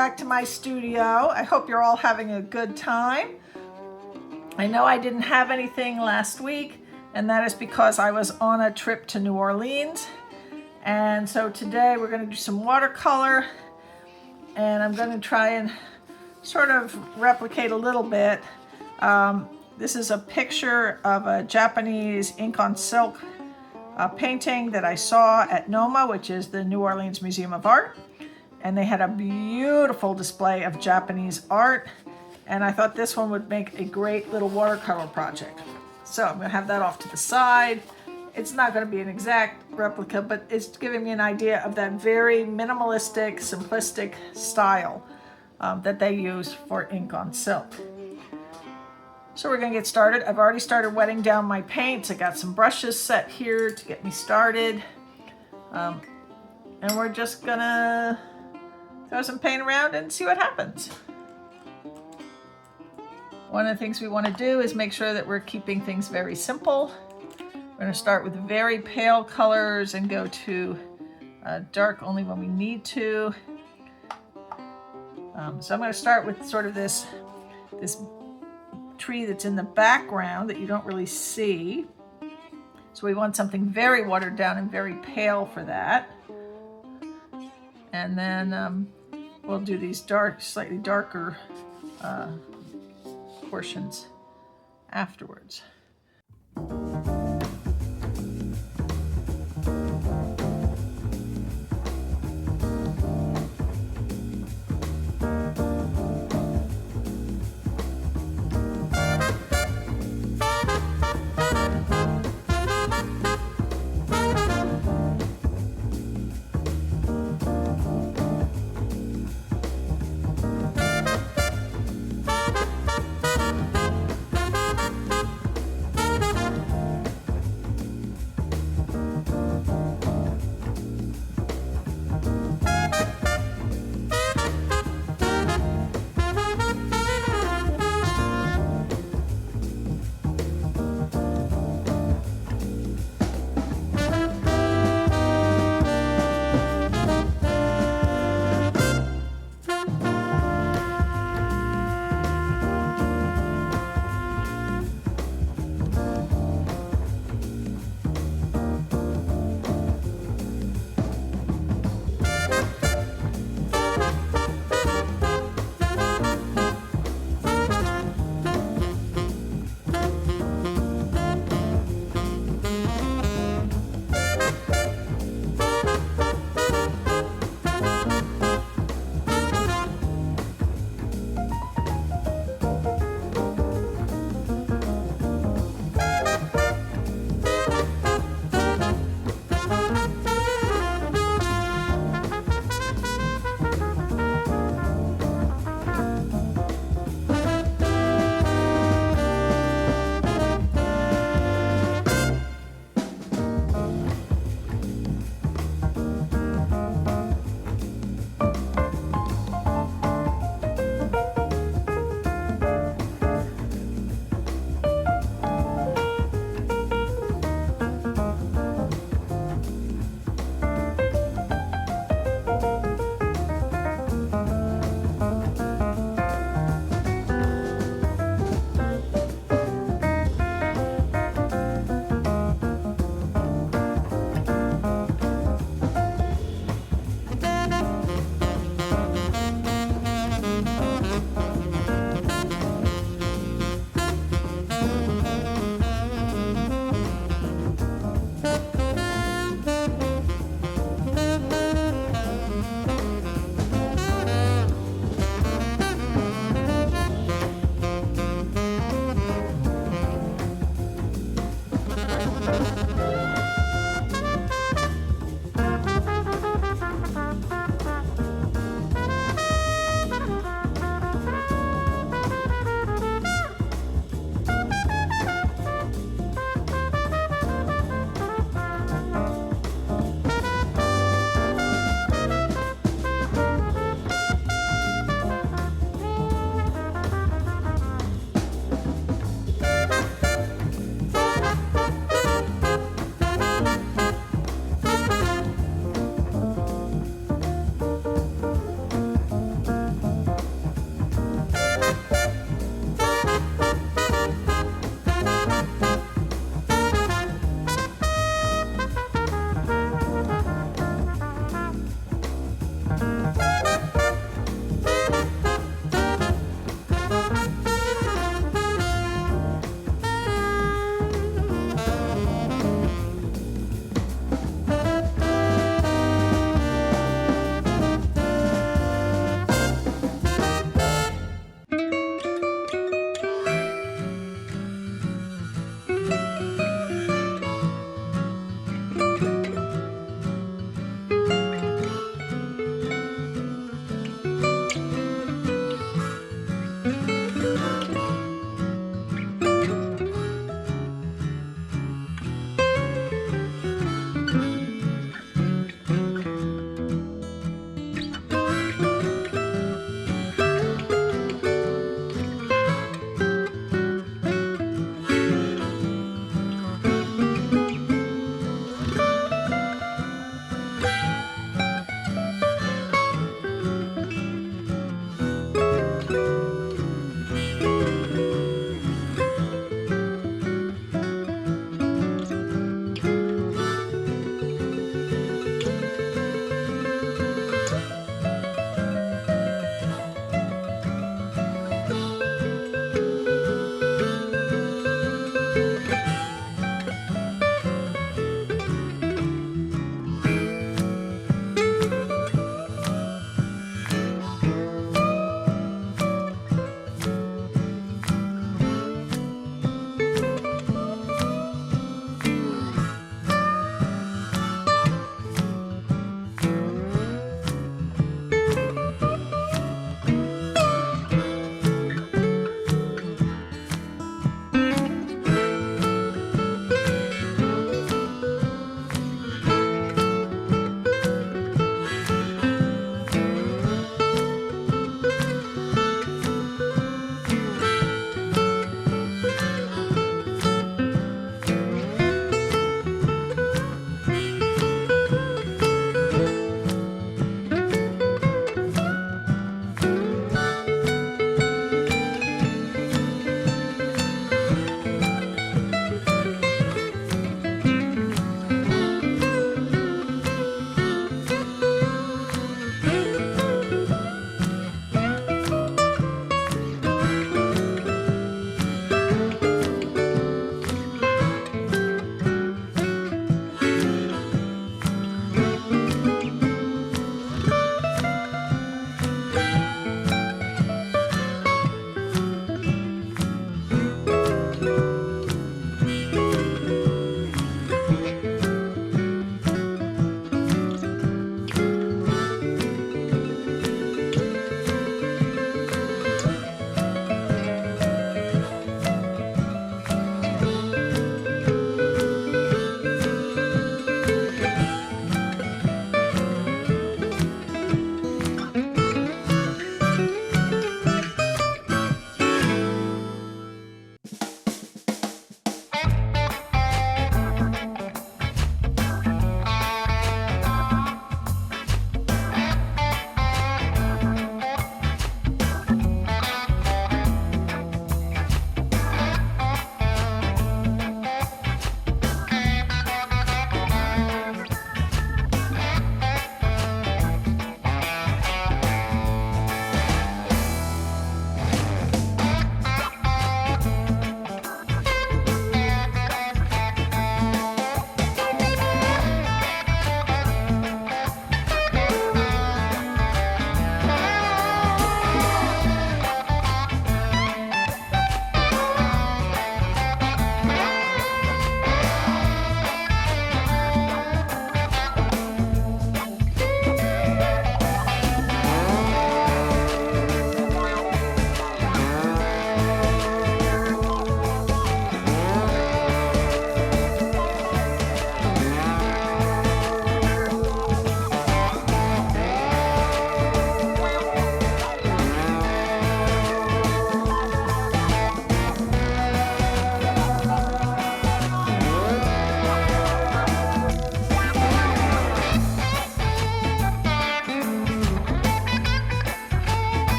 back to my studio. I hope you're all having a good time. I know I didn't have anything last week, and that is because I was on a trip to New Orleans. And so today we're going to do some watercolor, and I'm going to try and sort of replicate a little bit. This is a picture of a Japanese ink on silk painting that I saw at NOMA, which is the New Orleans Museum of Art. And they had a beautiful display of Japanese art. And I thought this one would make a great little watercolor project. So I'm gonna have that off to the side. It's not gonna be an exact replica, but it's giving me an idea of that very minimalistic, simplistic style that they use for ink on silk. So we're gonna get started. I've already started wetting down my paints. I got some brushes set here to get me started. And we're just gonna throw some paint around and see what happens. One of the things we wanna do is make sure that we're keeping things very simple. We're gonna start with very pale colors and go to dark only when we need to. So I'm gonna start with sort of this tree that's in the background that you don't really see. So we want something very watered down and very pale for that. And then we'll do these dark, slightly darker portions afterwards.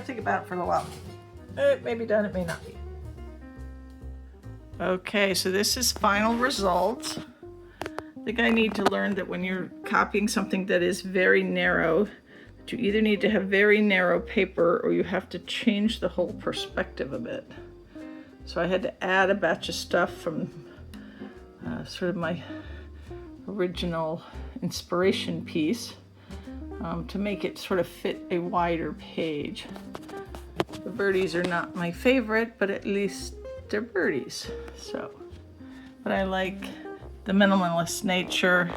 to think about it for a while. It may be done, it may not be. Okay, so this is final results. I think I need to learn that when you're copying something that is very narrow, you either need to have very narrow paper or you have to change the whole perspective a bit. So I had to add a batch of stuff from sort of my original inspiration piece to make it sort of fit a wider page. The birdies are not my favorite, but at least they're birdies. So, but I like the minimalist nature.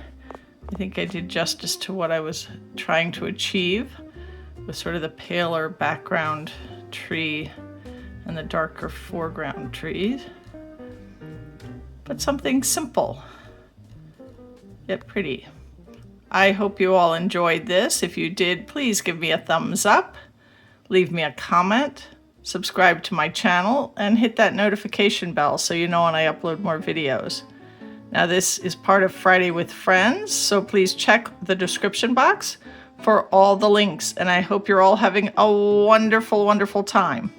I think I did justice to what I was trying to achieve with sort of the paler background tree and the darker foreground trees. But something simple, yet pretty. I hope you all enjoyed this. If you did, please give me a thumbs up, leave me a comment, subscribe to my channel, and hit that notification bell so you know when I upload more videos. Now this is part of Friday with Friends, so please check the description box for all the links, and I hope you're all having a wonderful, wonderful time.